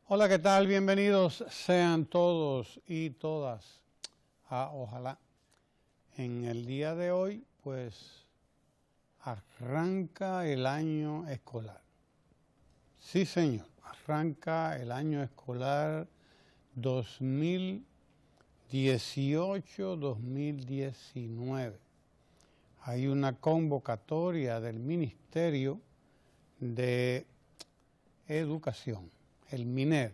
Hola, ¿qué tal? Bienvenidos sean todos y todas a Ojalá. En el día de hoy, pues, arranca el año escolar. Sí, señor, arranca el año escolar 2018-2019. Hay una convocatoria del Ministerio de Educación, el MINED,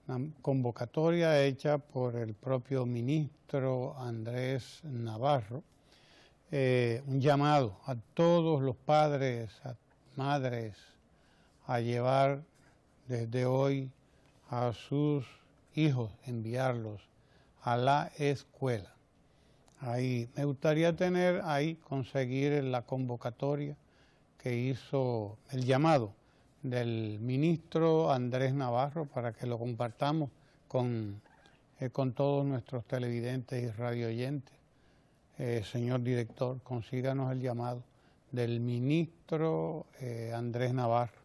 una convocatoria hecha por el propio ministro Andrés Navarro, un llamado a todos los padres, a madres, a llevar desde hoy a sus hijos, enviarlos a la escuela. Ahí me gustaría conseguir la convocatoria que hizo el llamado del ministro Andrés Navarro para que lo compartamos con todos nuestros televidentes y radioyentes. Señor director, consíganos el llamado del ministro Andrés Navarro,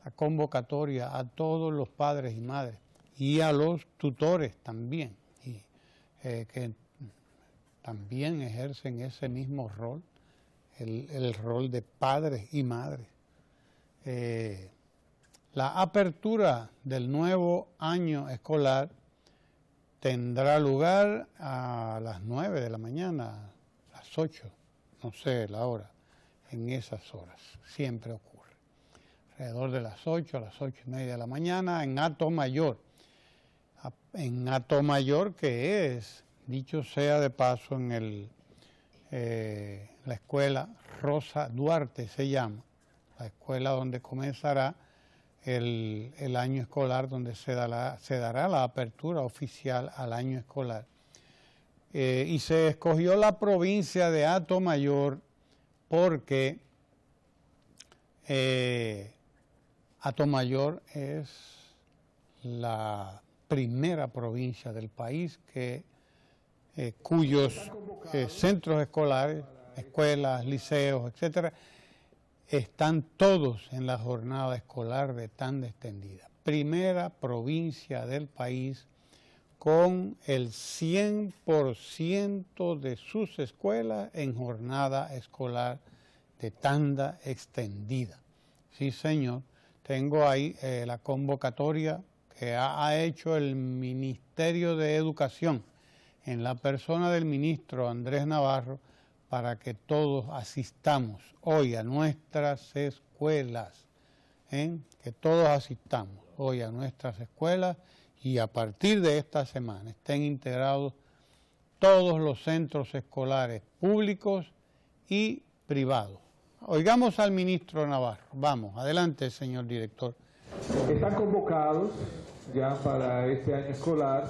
la convocatoria a todos los padres y madres y a los tutores también, que también ejercen ese mismo rol, el rol de padres y madres. La apertura del nuevo año escolar tendrá lugar a las 9 de la mañana, a las 8, no sé la hora, en esas horas, siempre ocurre. Alrededor de las 8, a las 8:30 de la mañana, en Atomayor. En Atomayor, que es, dicho sea de paso, en la escuela Rosa Duarte se llama, la escuela donde comenzará el año escolar, donde se dará la apertura oficial al año escolar. Y se escogió la provincia de Atomayor porque Atomayor es la primera provincia del país cuyos centros escolares, escuelas, liceos, etcétera, están todos en la jornada escolar de tanda extendida. Primera provincia del país con el 100% de sus escuelas en jornada escolar de tanda extendida. Sí, señor. Tengo ahí la convocatoria que ha hecho el Ministerio de Educación en la persona del ministro Andrés Navarro, para que todos asistamos hoy a nuestras escuelas, que todos asistamos hoy a nuestras escuelas y a partir de esta semana estén integrados todos los centros escolares públicos y privados. Oigamos al ministro Navarro. Vamos, adelante, señor director. Están convocados ya para este año escolar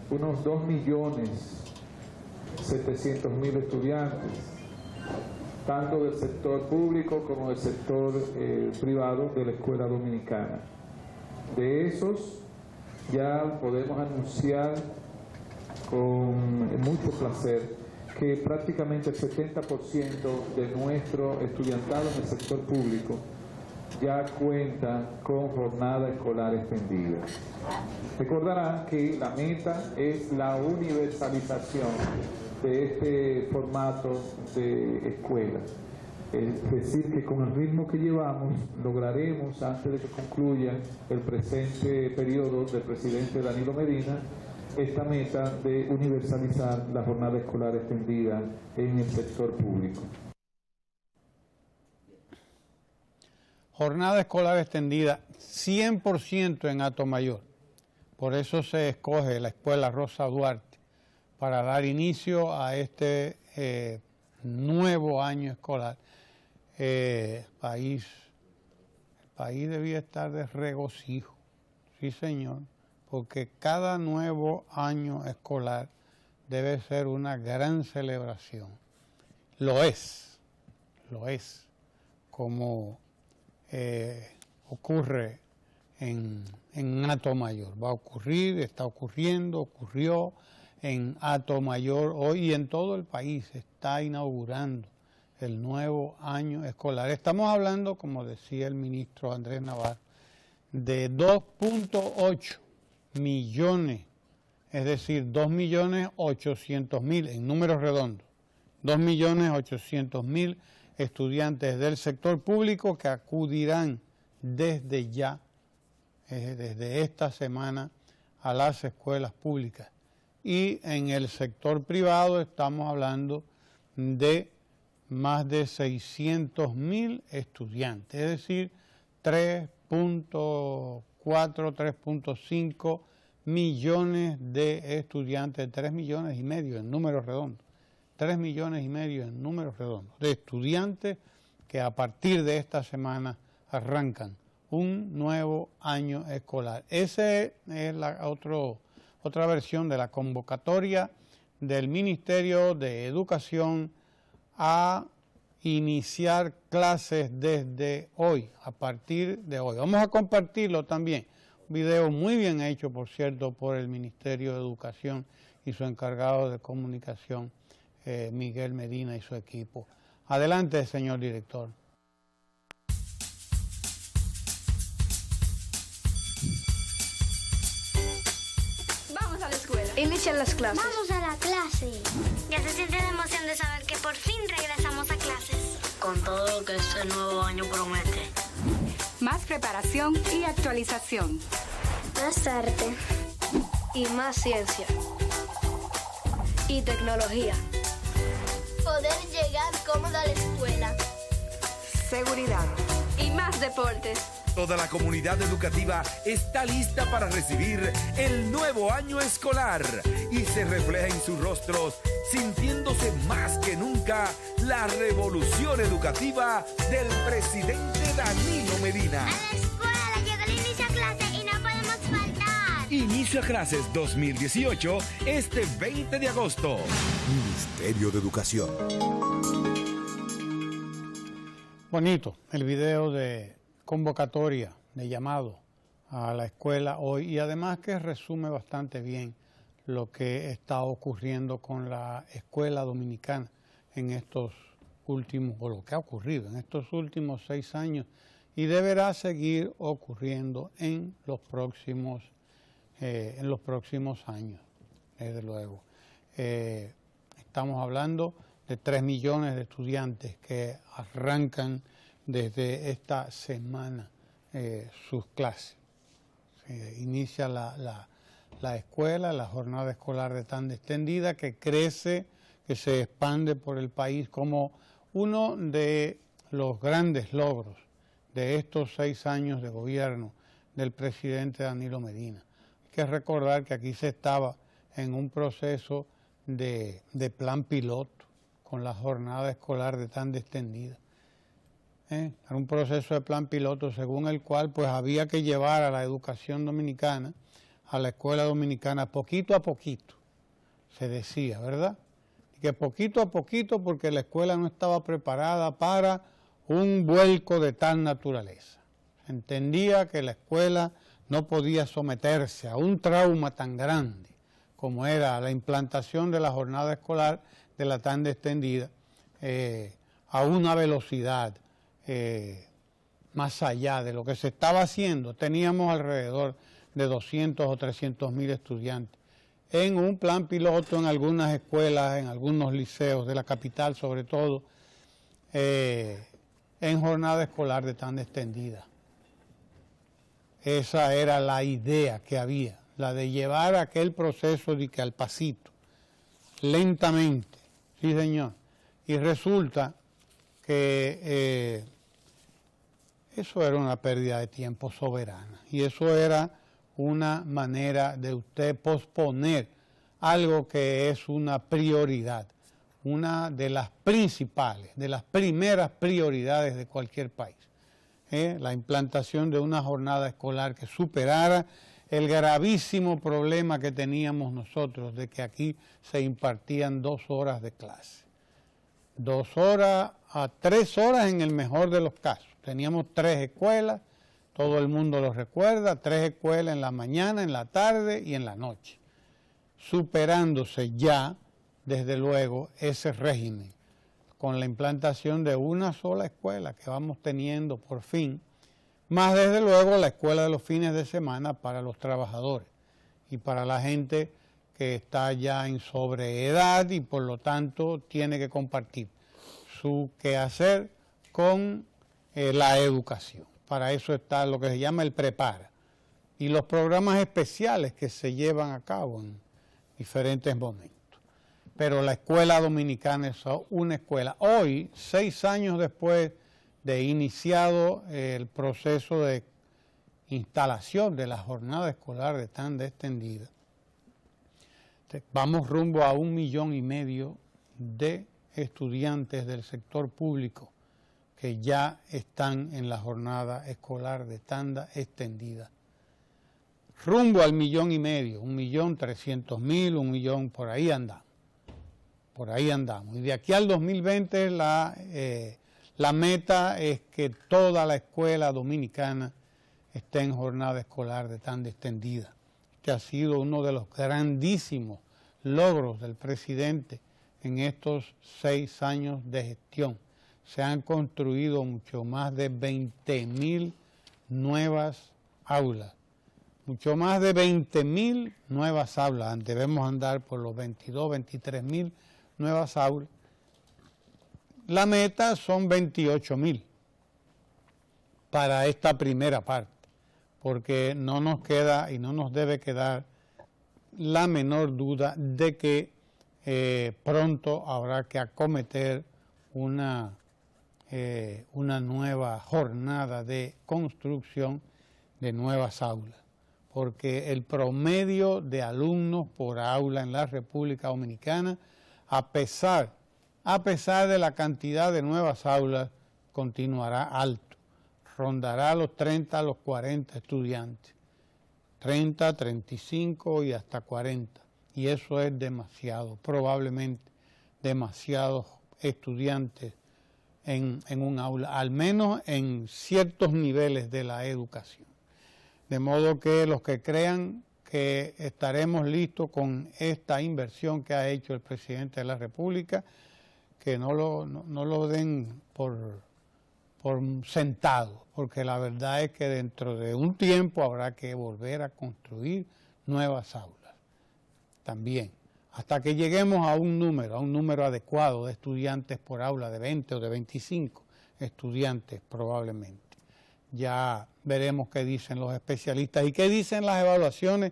unos 2.700.000 estudiantes, tanto del sector público como del sector privado de la escuela dominicana. De esos ya podemos anunciar con mucho placer que prácticamente el 70% de nuestro estudiantado en el sector público ya cuenta con jornada escolar extendida. Recordarán que la meta es la universalización de este formato de escuela. Es decir, que con el ritmo que llevamos lograremos, antes de que concluya el presente periodo del presidente Danilo Medina, esta meta de universalizar la jornada escolar extendida en el sector público. Jornada escolar extendida 100% en Atomayor. Por eso se escoge la escuela Rosa Duarte para dar inicio a este nuevo año escolar. El país debía estar de regocijo, sí señor, porque cada nuevo año escolar debe ser una gran celebración. Lo es, como ocurre en Atomayor. Va a ocurrir, está ocurriendo, ocurrió en Atomayor hoy y en todo el país se está inaugurando el nuevo año escolar. Estamos hablando, como decía el ministro Andrés Navarro, de 2.8 millones, es decir, 2.800.000 en números redondos, 2.800.000 estudiantes del sector público que acudirán desde ya, desde esta semana, a las escuelas públicas. Y en el sector privado estamos hablando de más de 600.000 estudiantes, es decir, 3.4, 3.5 millones de estudiantes, 3 millones y medio en números redondos, 3 millones y medio en números redondos, de estudiantes que a partir de esta semana arrancan un nuevo año escolar. Esa es otra versión de la convocatoria del Ministerio de Educación a iniciar clases desde hoy, a partir de hoy. Vamos a compartirlo también, un video muy bien hecho, por cierto, por el Ministerio de Educación y su encargado de comunicación, Miguel Medina y su equipo. Adelante, señor director. Vamos a la escuela. Inician las clases. Vamos a la clase. Ya se siente la emoción de saber que por fin regresamos a clases. Con todo lo que este nuevo año promete. Más preparación y actualización. Más arte. Y más ciencia. Y tecnología. Poder llegar cómodo a la escuela. Seguridad. Y más deportes. Toda la comunidad educativa está lista para recibir el nuevo año escolar y se refleja en sus rostros, sintiéndose más que nunca la revolución educativa del presidente Danilo Medina. A la escuela llegó el inicio a clase y no podemos faltar. Inicio a clases 2018 este 20 de agosto. Ministerio de Educación. Bonito el video de convocatoria, de llamado a la escuela hoy, y además que resume bastante bien lo que está ocurriendo con la escuela dominicana en estos últimos, o lo que ha ocurrido en estos últimos 6 años, y deberá seguir ocurriendo en los próximos años, desde luego. Estamos hablando de 3 millones de estudiantes que arrancan desde esta semana sus clases. Inicia la escuela, la jornada escolar de tanda extendida, que crece, que se expande por el país como uno de los grandes logros de estos 6 años de gobierno del presidente Danilo Medina. Hay que recordar que aquí se estaba en un proceso de plan piloto con la jornada escolar de tanda extendida. Era un proceso de plan piloto según el cual pues había que llevar a la educación dominicana, a la escuela dominicana, poquito a poquito, se decía, ¿verdad? Y que poquito a poquito, porque la escuela no estaba preparada para un vuelco de tal naturaleza. Se entendía que la escuela no podía someterse a un trauma tan grande como era la implantación de la jornada escolar de la tanda extendida, a una velocidad más allá de lo que se estaba haciendo. Teníamos alrededor de 200 o 300.000 estudiantes en un plan piloto en algunas escuelas, en algunos liceos de la capital sobre todo, en jornada escolar de tanda extendida. Esa era la idea que había, la de llevar aquel proceso de que al pasito, lentamente, sí señor, y resulta que eso era una pérdida de tiempo soberana y eso era una manera de usted posponer algo que es una prioridad, una de las principales, de las primeras prioridades de cualquier país, la implantación de una jornada escolar que superara el gravísimo problema que teníamos nosotros de que aquí se impartían 2 horas de clase. 2 horas a 3 horas en el mejor de los casos. Teníamos 3 escuelas, todo el mundo lo recuerda, 3 escuelas en la mañana, en la tarde y en la noche, superándose ya, desde luego, ese régimen, con la implantación de una sola escuela que vamos teniendo por fin, más desde luego la escuela de los fines de semana para los trabajadores y para la gente que está ya en sobreedad y por lo tanto tiene que compartir su quehacer con la educación. Para eso está lo que se llama el Prepara y los programas especiales que se llevan a cabo en diferentes momentos. Pero la escuela dominicana es una escuela. Hoy, 6 años después de iniciado el proceso de instalación de la jornada escolar de tanda extendida, vamos rumbo a 1,5 millones de estudiantes del sector público que ya están en la jornada escolar de tanda extendida. Rumbo al 1,5 millones, 1.300.000, 1 millón, por ahí andamos. Por ahí andamos. Y de aquí al 2020 la meta es que toda la escuela dominicana esté en jornada escolar de tanda extendida. Este ha sido uno de los grandísimos logros del presidente en estos 6 años de gestión. Se han construido mucho más de 20.000 nuevas aulas. Mucho más de 20.000 nuevas aulas. Debemos andar por los 22, 23.000 nuevas aulas. La meta son 28.000 para esta primera parte, porque no nos queda y no nos debe quedar la menor duda de que pronto habrá que acometer una nueva jornada de construcción de nuevas aulas, porque el promedio de alumnos por aula en la República Dominicana, a pesar de la cantidad de nuevas aulas, continuará alto, rondará los 30 a los 40 estudiantes, 30, 35 y hasta 40, y eso es demasiado, probablemente demasiados estudiantes en un aula, al menos en ciertos niveles de la educación. De modo que los que crean que estaremos listos con esta inversión que ha hecho el presidente de la República, que no lo den por sentado, porque la verdad es que dentro de un tiempo habrá que volver a construir nuevas aulas también, hasta que lleguemos a un número adecuado de estudiantes por aula, de 20 o de 25 estudiantes probablemente. Ya veremos qué dicen los especialistas y qué dicen las evaluaciones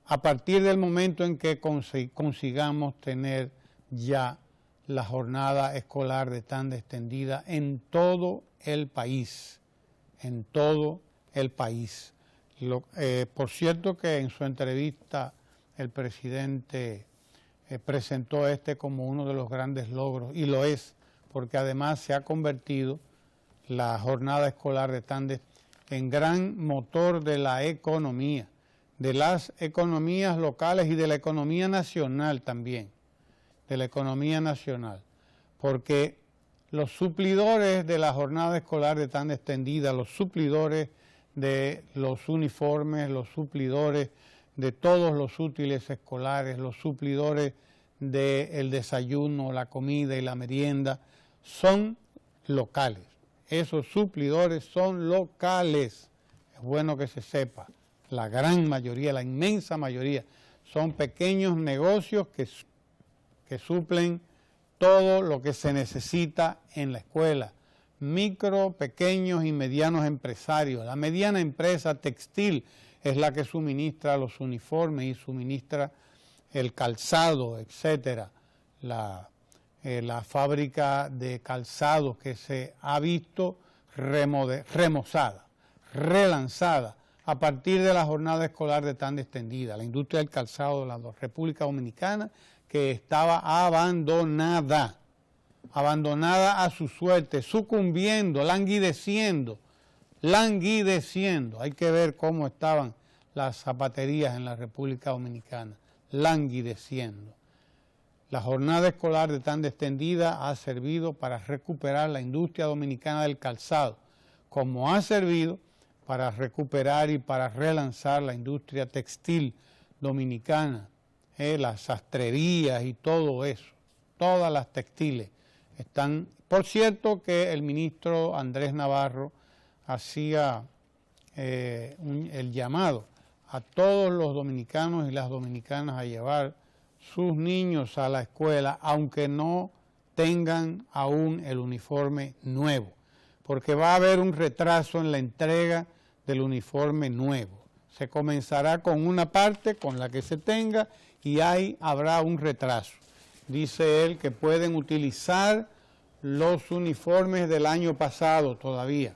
a partir del momento en que consigamos tener ya la jornada escolar de tanda extendida en todo el país, por cierto que en su entrevista el presidente presentó como uno de los grandes logros, y lo es, porque además se ha convertido la jornada escolar de tanda en gran motor de la economía, de las economías locales y de la economía nacional también, porque los suplidores de la jornada escolar de tanda extendida, los suplidores de los uniformes, los suplidores de todos los útiles escolares, los suplidores del desayuno, la comida y la merienda, son locales. Esos suplidores son locales. Es bueno que se sepa. La gran mayoría, la inmensa mayoría, son pequeños negocios que suplen todo lo que se necesita en la escuela. Micro, pequeños y medianos empresarios. La mediana empresa textil es la que suministra los uniformes y suministra el calzado, etcétera. La fábrica de calzado que se ha visto remozada, relanzada a partir de la jornada escolar de tanda extendida. La industria del calzado de la República Dominicana, que estaba abandonada a su suerte, sucumbiendo, languideciendo. Hay que ver cómo estaban las zapaterías en la República Dominicana, languideciendo. La jornada escolar de tanda extendida ha servido para recuperar la industria dominicana del calzado, como ha servido para recuperar y para relanzar la industria textil dominicana, las sastrerías y todo eso, todas las textiles están. Por cierto que el ministro Andrés Navarro hacía el llamado a todos los dominicanos y las dominicanas a llevar sus niños a la escuela, aunque no tengan aún el uniforme nuevo, porque va a haber un retraso en la entrega del uniforme nuevo. Se comenzará con una parte, con la que se tenga, y ahí habrá un retraso. Dice él que pueden utilizar los uniformes del año pasado todavía,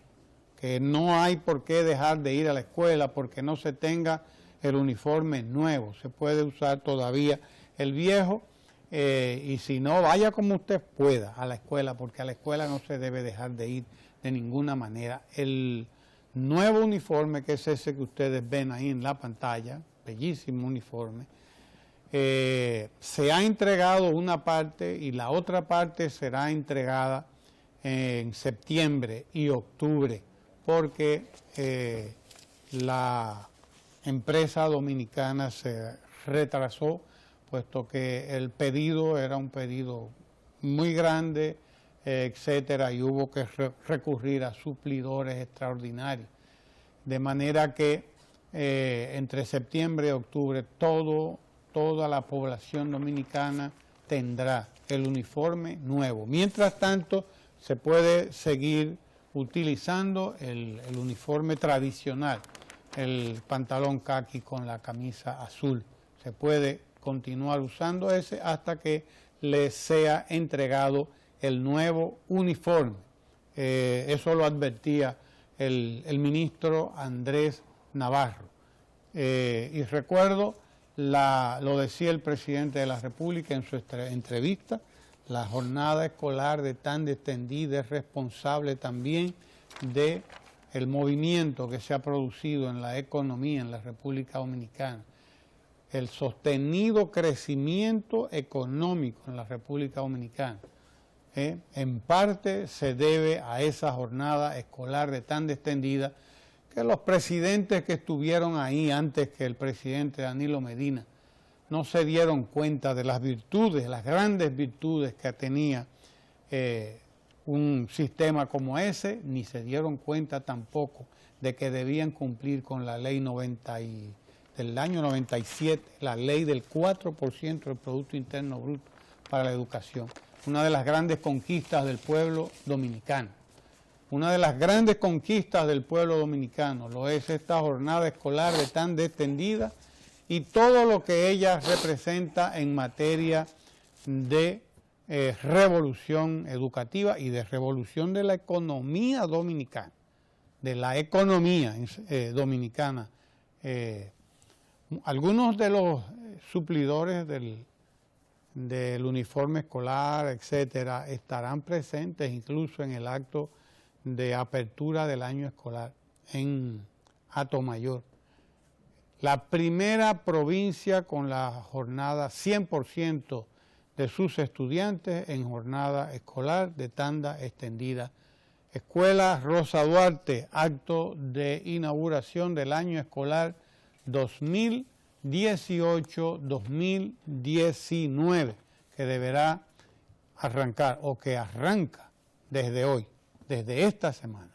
que no hay por qué dejar de ir a la escuela porque no se tenga el uniforme nuevo. Se puede usar todavía el viejo, y si no, vaya como usted pueda a la escuela, porque a la escuela no se debe dejar de ir de ninguna manera. El nuevo uniforme, que es ese que ustedes ven ahí en la pantalla, bellísimo uniforme, se ha entregado una parte y la otra parte será entregada en septiembre y octubre, porque la empresa dominicana se retrasó, puesto que el pedido era un pedido muy grande, etcétera, y hubo que recurrir a suplidores extraordinarios. De manera que entre septiembre y octubre toda la población dominicana tendrá el uniforme nuevo. Mientras tanto, se puede seguir utilizando el uniforme tradicional, el pantalón caqui con la camisa azul. Se puede continuar usando ese hasta que les sea entregado el nuevo uniforme. Eso lo advertía el ministro Andrés Navarro. Y recuerdo, lo decía el presidente de la República en su entrevista, la jornada escolar de tan extendida es responsable también del movimiento que se ha producido en la economía en la República Dominicana. El sostenido crecimiento económico en la República Dominicana, en parte se debe a esa jornada escolar de tan extendida, que los presidentes que estuvieron ahí antes que el presidente Danilo Medina no se dieron cuenta de las virtudes, las grandes virtudes que tenía un sistema como ese, ni se dieron cuenta tampoco de que debían cumplir con la ley del año 97, la ley del 4% del Producto Interno Bruto para la educación. Una de las grandes conquistas del pueblo dominicano. Una de las grandes conquistas del pueblo dominicano lo es esta jornada escolar de tan extendida y todo lo que ella representa en materia de revolución educativa y de revolución de la economía dominicana, dominicana. Algunos de los suplidores del uniforme escolar, etcétera, estarán presentes incluso en el acto de apertura del año escolar en Atomayor. La primera provincia con la jornada 100% de sus estudiantes en jornada escolar de tanda extendida. Escuela Rosa Duarte, acto de inauguración del año escolar 2018-2019, que deberá arrancar o que arranca desde hoy, desde esta semana.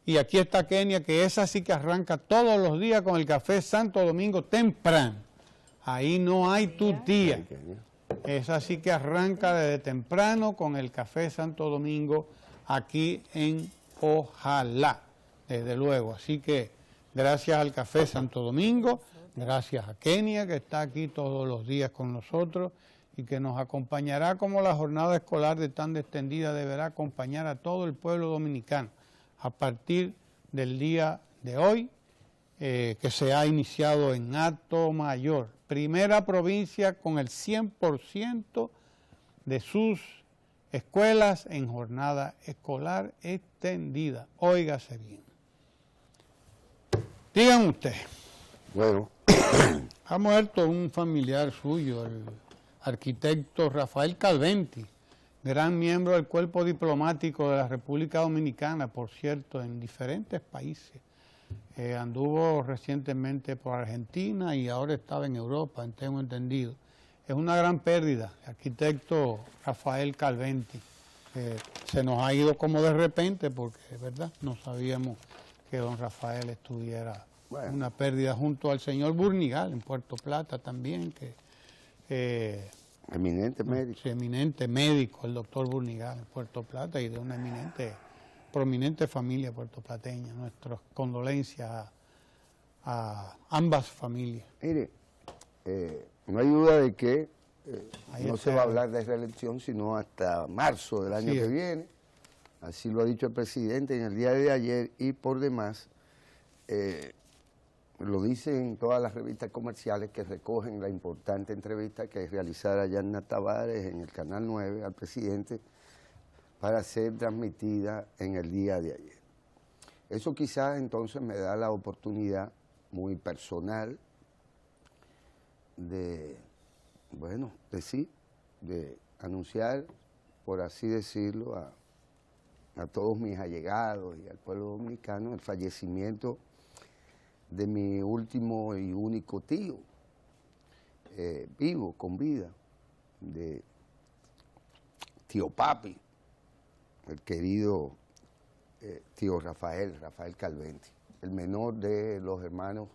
Y aquí está Kenia, que esa sí que arranca todos los días con el Café Santo Domingo temprano. Ahí no hay tutía. Esa sí que arranca desde temprano con el Café Santo Domingo aquí en Ojalá, desde luego. Así que gracias al Café Santo Domingo, gracias a Kenia, que está aquí todos los días con nosotros y que nos acompañará como la jornada escolar de tan extendida deberá acompañar a todo el pueblo dominicano a partir del día de hoy, que se ha iniciado en Atomayor, primera provincia con el 100% de sus escuelas en jornada escolar extendida. Óigase bien. Digan ustedes. Bueno. Ha muerto un familiar suyo, el arquitecto Rafael Calventi, gran miembro del cuerpo diplomático de la República Dominicana, por cierto, en diferentes países. Anduvo recientemente por Argentina y ahora estaba en Europa, tengo entendido. Es una gran pérdida, el arquitecto Rafael Calventi. Se nos ha ido como de repente porque, ¿verdad? No sabíamos que don Rafael estuviera. Bueno, una pérdida junto al señor Burnigal en Puerto Plata también, que eminente médico. Sí, eminente médico, el doctor Burnigal en Puerto Plata, y de una prominente familia puertoplateña. Nuestras condolencias a ambas familias. Mire, no hay duda de que no se va a hablar de reelección sino hasta marzo del año que viene. Así lo ha dicho el presidente en el día de ayer, y por demás lo dicen todas las revistas comerciales que recogen la importante entrevista que realizara Yanna Tavares en el Canal 9 al presidente para ser transmitida en el día de ayer. Eso quizás entonces me da la oportunidad muy personal de anunciar, por así decirlo, a todos mis allegados y al pueblo dominicano el fallecimiento de mi último y único tío, vivo, con vida, de tío Papi, el querido tío Rafael Calventi, el menor de los hermanos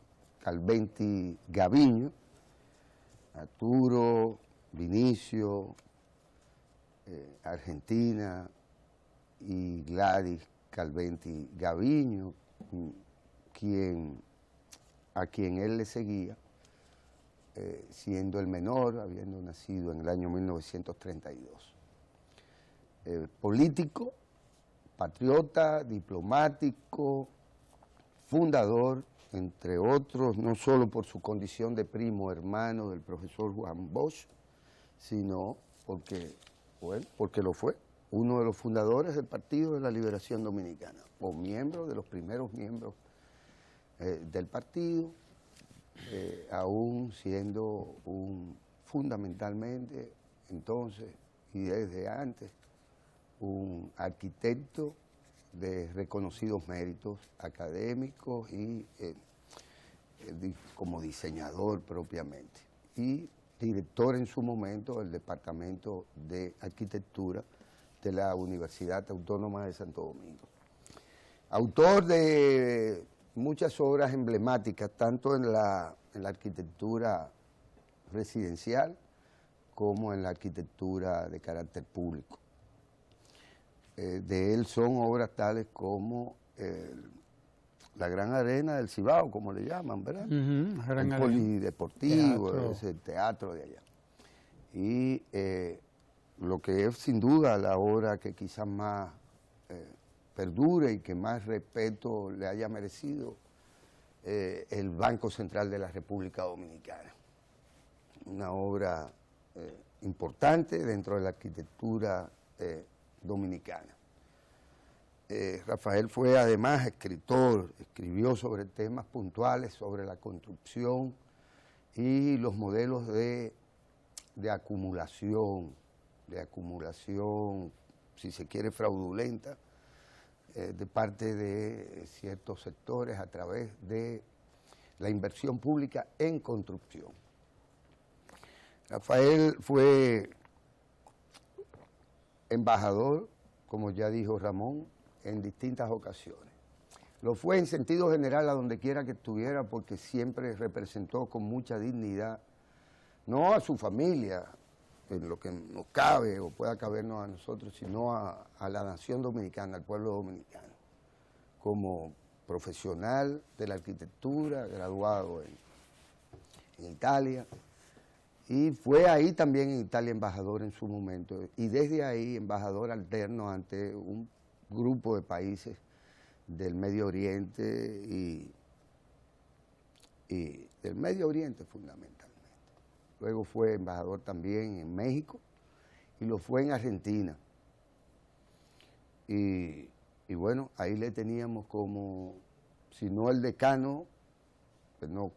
Calventi Gaviño, Arturo, Vinicio, Argentina y Gladys Calventi Gaviño, a quien él le seguía, siendo el menor, habiendo nacido en el año 1932. Político, patriota, diplomático, fundador, entre otros, no solo por su condición de primo hermano del profesor Juan Bosch, sino porque lo fue, uno de los fundadores del Partido de la Liberación Dominicana, o miembro de los primeros miembros del partido, aún siendo fundamentalmente entonces y desde antes un arquitecto de reconocidos méritos académicos y como diseñador propiamente, y director en su momento del Departamento de Arquitectura de la Universidad Autónoma de Santo Domingo. Autor de muchas obras emblemáticas, tanto en la arquitectura residencial como en la arquitectura de carácter público. De él son obras tales como la Gran Arena del Cibao, como le llaman, ¿verdad? El polideportivo, el teatro de allá. Y lo que es sin duda la obra que quizás más perdure y que más respeto le haya merecido, el Banco Central de la República Dominicana. Una obra importante dentro de la arquitectura dominicana. Rafael fue además escritor, escribió sobre temas puntuales, sobre la construcción y los modelos de acumulación, si se quiere, fraudulenta, de parte de ciertos sectores a través de la inversión pública en construcción. Rafael fue embajador, como ya dijo Ramón, en distintas ocasiones. Lo fue en sentido general a donde quiera que estuviera, porque siempre representó con mucha dignidad, no a su familia, en lo que nos cabe o pueda cabernos a nosotros, sino a la nación dominicana, al pueblo dominicano, como profesional de la arquitectura, graduado en Italia, y fue ahí también en Italia embajador en su momento, y desde ahí embajador alterno ante un grupo de países del Medio Oriente y del Medio Oriente fundamentalmente. Luego fue embajador también en México y lo fue en Argentina. Y bueno, ahí le teníamos como, si no el decano, pues no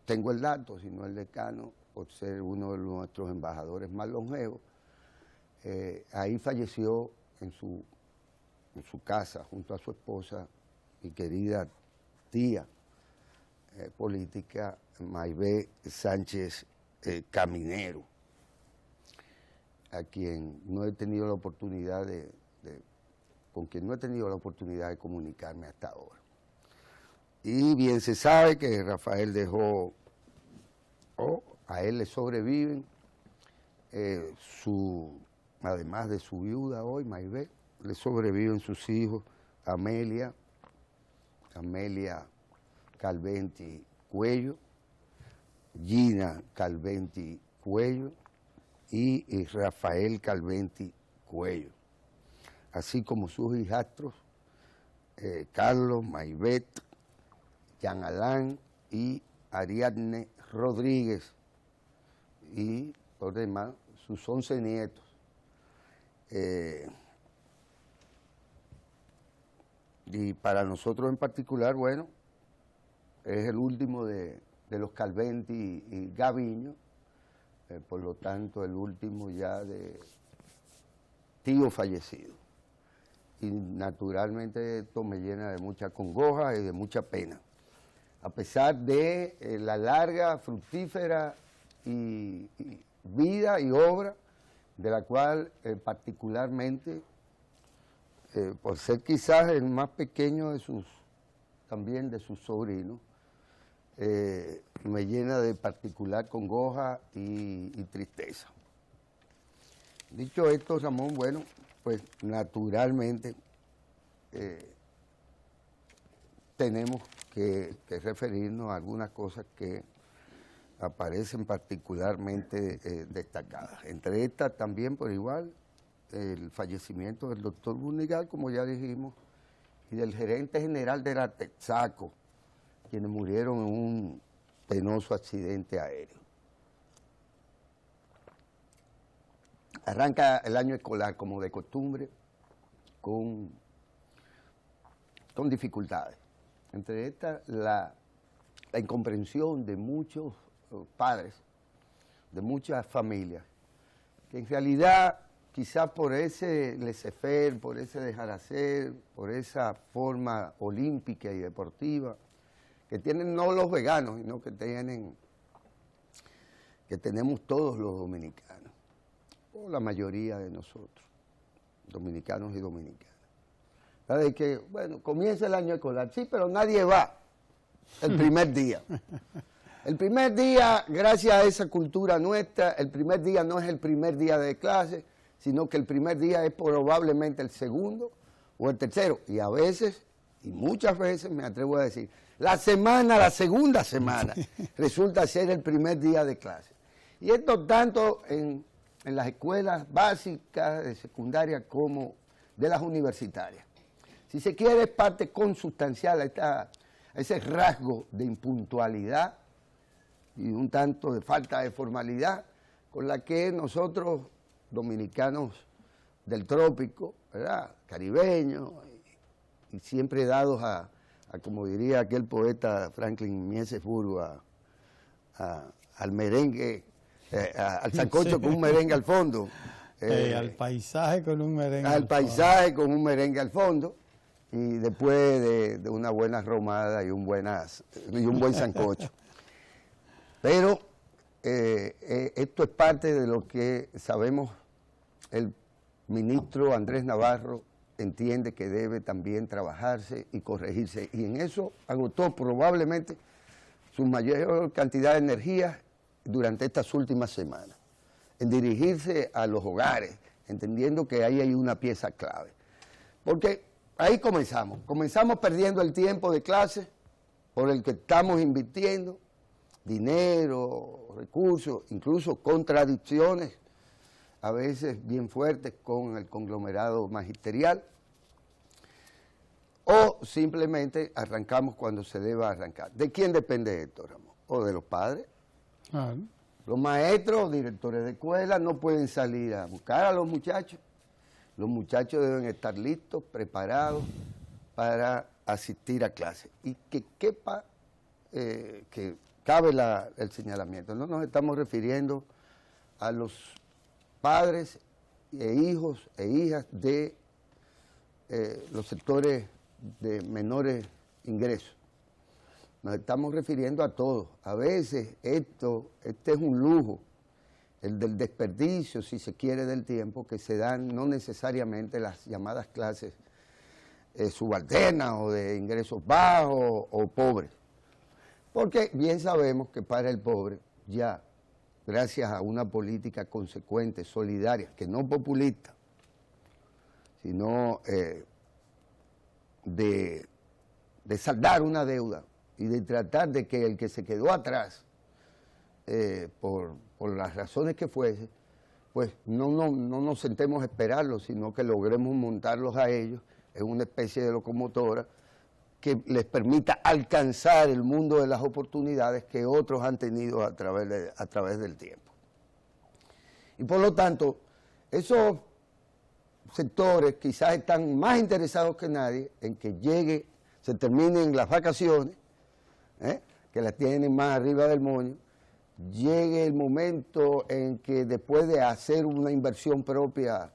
tengo el dato, si no el decano, por ser uno de nuestros embajadores más longevos. Ahí falleció en su casa, junto a su esposa, mi querida tía política, Maybé Sánchez Caminero, a quien no he tenido la oportunidad con quien no he tenido la oportunidad de comunicarme hasta ahora. Y bien se sabe que Rafael dejó, a él le sobreviven, además de su viuda hoy, Maybé, le sobreviven sus hijos, Amelia Calventi Cuello, Gina Calventi Cuello y Rafael Calventi Cuello, así como sus hijastros, Carlos, Maybet, Jean Alain y Ariadne Rodríguez, y por demás sus 11 nietos. Y para nosotros en particular, bueno, es el último de los Calventi y Gaviño, por lo tanto el último ya de tío fallecido. Y naturalmente esto me llena de mucha congoja y de mucha pena, a pesar de la larga, fructífera y vida y obra de la cual particularmente, por ser quizás el más pequeño de sus sobrinos, me llena de particular congoja y tristeza. Dicho esto, Ramón, bueno, pues naturalmente tenemos que referirnos a algunas cosas que aparecen particularmente destacadas. Entre estas también por igual el fallecimiento del doctor Bunigal, como ya dijimos, y del gerente general de la Texaco, quienes murieron en un penoso accidente aéreo. Arranca el año escolar, como de costumbre, con dificultades. Entre estas, la incomprensión de muchos padres, de muchas familias, que en realidad, quizás por ese laissez-faire, por ese dejar hacer, por esa forma olímpica y deportiva, que tienen no los veganos, sino que tenemos todos los dominicanos, o la mayoría de nosotros, dominicanos y dominicanas. La de que, bueno, comienza el año escolar, sí, pero nadie va el primer día. El primer día, gracias a esa cultura nuestra, el primer día no es el primer día de clase, sino que el primer día es probablemente el segundo o el tercero. Y a veces, y muchas veces, me atrevo a decir, la segunda semana, resulta ser el primer día de clase. Y esto tanto en las escuelas básicas, de secundaria, como de las universitarias. Si se quiere, es parte consustancial a ese rasgo de impuntualidad y un tanto de falta de formalidad con la que nosotros, dominicanos del trópico, ¿verdad?, caribeños, y siempre dados a como diría aquel poeta Franklin Miesesburgo, al merengue, al sancocho con un merengue al fondo. Al paisaje con un merengue al paisaje con un merengue al fondo, y después de una buena romada y un buen sancocho. Pero esto es parte de lo que sabemos el ministro Andrés Navarro entiende que debe también trabajarse y corregirse, y en eso agotó probablemente su mayor cantidad de energía durante estas últimas semanas, en dirigirse a los hogares, entendiendo que ahí hay una pieza clave. Porque ahí comenzamos perdiendo el tiempo de clase por el que estamos invirtiendo dinero, recursos, incluso contradicciones, a veces bien fuertes con el conglomerado magisterial, o simplemente arrancamos cuando se deba arrancar. ¿De quién depende esto, Ramón? ¿O de los padres? Los maestros, directores de escuela no pueden salir a buscar a los muchachos. Los muchachos deben estar listos, preparados para asistir a clase. Y que quepa, que cabe el señalamiento. No nos estamos refiriendo a los padres e hijos e hijas de los sectores de menores ingresos, nos estamos refiriendo a todos. A veces este es un lujo, el del desperdicio, si se quiere, del tiempo, que se dan no necesariamente las llamadas clases subalternas o de ingresos bajos o pobres. Porque bien sabemos que para el pobre, ya, gracias a una política consecuente, solidaria, que no populista, sino de saldar una deuda y de tratar de que el que se quedó atrás, por las razones que fuese, pues no nos sentemos a esperarlos, sino que logremos montarlos a ellos en una especie de locomotora que les permita alcanzar el mundo de las oportunidades que otros han tenido a través del tiempo. Y por lo tanto, esos sectores quizás están más interesados que nadie en que se terminen las vacaciones, que las tienen más arriba del moño, llegue el momento en que después de hacer una inversión propia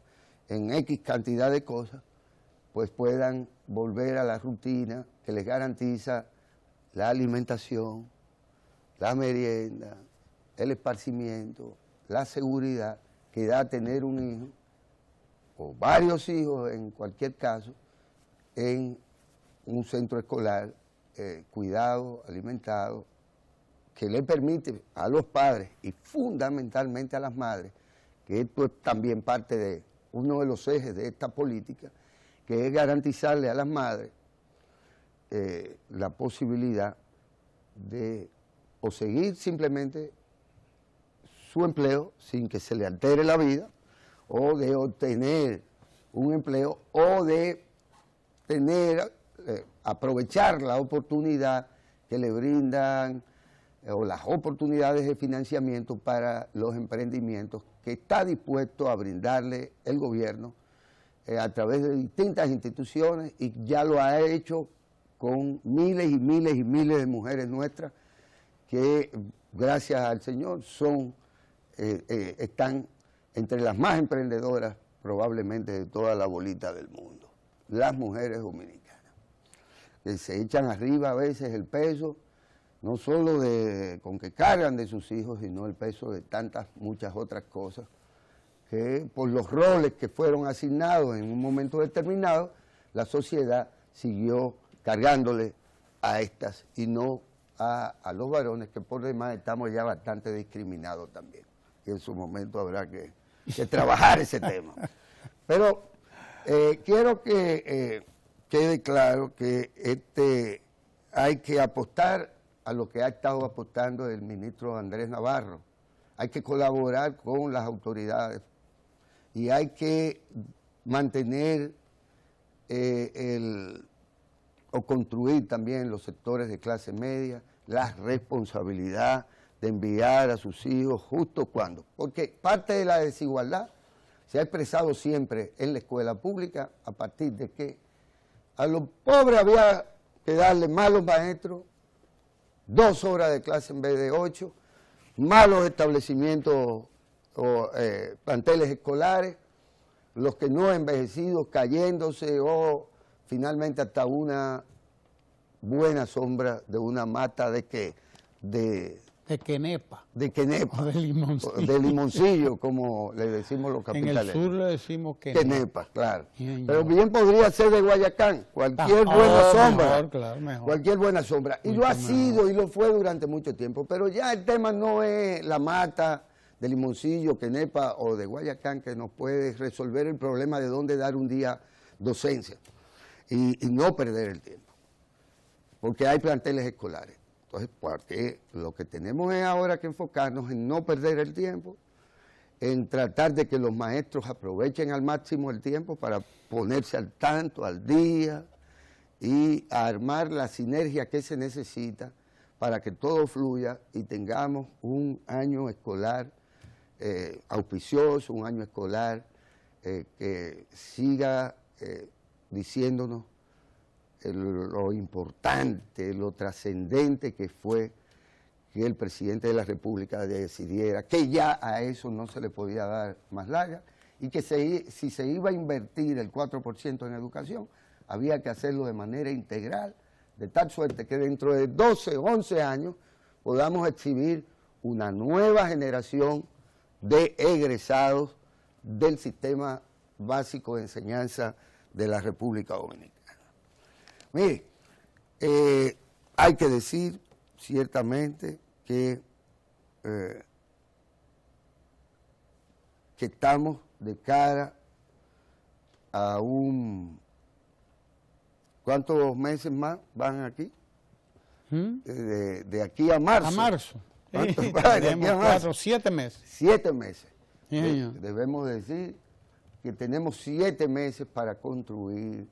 en X cantidad de cosas, pues puedan volver a la rutina que les garantiza la alimentación, la merienda, el esparcimiento, la seguridad que da tener un hijo, o varios hijos en cualquier caso, en un centro escolar cuidado, alimentado, que le permite a los padres y fundamentalmente a las madres, que esto es también parte de uno de los ejes de esta política, que es garantizarle a las madres la posibilidad de o seguir simplemente su empleo sin que se le altere la vida, o de obtener un empleo, o de aprovechar la oportunidad que le brindan o las oportunidades de financiamiento para los emprendimientos que está dispuesto a brindarle el gobierno a través de distintas instituciones, y ya lo ha hecho con miles y miles y miles de mujeres nuestras que, gracias al Señor, están entre las más emprendedoras probablemente de toda la bolita del mundo, las mujeres dominicanas, que se echan arriba a veces el peso, no solo con que cargan de sus hijos, sino el peso de tantas, muchas otras cosas, que por los roles que fueron asignados en un momento determinado, la sociedad siguió cargándole a estas y no a los varones, que por demás estamos ya bastante discriminados también. Y en su momento habrá que trabajar ese tema. Pero quiero que quede claro que hay que apostar a lo que ha estado apostando el ministro Andrés Navarro. Hay que colaborar con las autoridades y hay que mantener o construir también los sectores de clase media la responsabilidad de enviar a sus hijos justo cuando. Porque parte de la desigualdad se ha expresado siempre en la escuela pública a partir de que a los pobres había que darle malos maestros, 2 horas de clase en vez de 8, malos establecimientos o planteles escolares, los que no envejecidos cayéndose o finalmente hasta una buena sombra de una mata de quenepa. De quenepa. O de limoncillo. De limoncillo, como le decimos los capitaleños. En el sur le decimos quenepa. Quenepa, claro. Pero bien podría ser de Guayacán, cualquier buena sombra. Mejor, claro, mejor. Cualquier buena sombra. Y lo ha sido y lo fue durante mucho tiempo. Pero ya el tema no es la mata de limoncillo, quenepa o de Guayacán que nos puede resolver el problema de dónde dar un día docencia y no perder el tiempo. Porque hay planteles escolares. Entonces, porque lo que tenemos es ahora que enfocarnos en no perder el tiempo, en tratar de que los maestros aprovechen al máximo el tiempo para ponerse al tanto, al día, y armar la sinergia que se necesita para que todo fluya y tengamos un año escolar auspicioso, un año escolar que siga diciéndonos lo importante, lo trascendente que fue que el presidente de la República decidiera que ya a eso no se le podía dar más larga y que si se iba a invertir el 4% en educación, había que hacerlo de manera integral, de tal suerte que dentro de 12 o 11 años podamos exhibir una nueva generación de egresados del sistema básico de enseñanza de la República Dominicana. Mire, hay que decir ciertamente que estamos de cara a ¿cuántos meses más van aquí? De aquí a marzo. A marzo. ¿Cuántos van? Tenemos 4, 7 meses. 7 meses. Sí, señor. Debemos decir que tenemos 7 meses para construir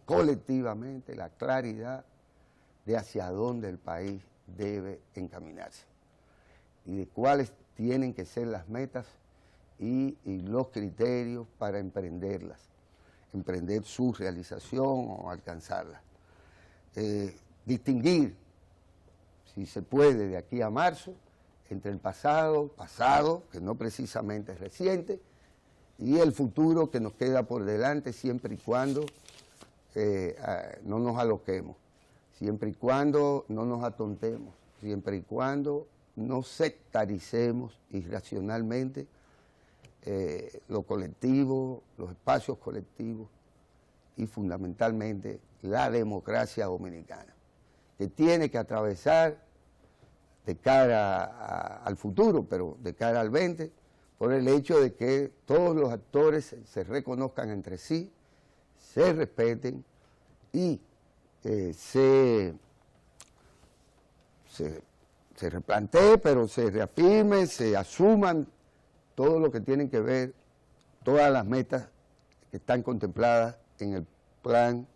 colectivamente la claridad de hacia dónde el país debe encaminarse y de cuáles tienen que ser las metas y los criterios para emprender su realización o alcanzarla. Distinguir, si se puede, de aquí a marzo, entre el pasado, que no precisamente es reciente, y el futuro que nos queda por delante, siempre y cuando no nos aloquemos, siempre y cuando no nos atontemos, siempre y cuando no sectaricemos irracionalmente lo colectivo, los espacios colectivos y fundamentalmente la democracia dominicana, que tiene que atravesar de cara al futuro, pero de cara al 20, por el hecho de que todos los actores se reconozcan entre sí, se respeten y se replantee, pero se reafirme, se asuman todo lo que tienen que ver, todas las metas que están contempladas en el plan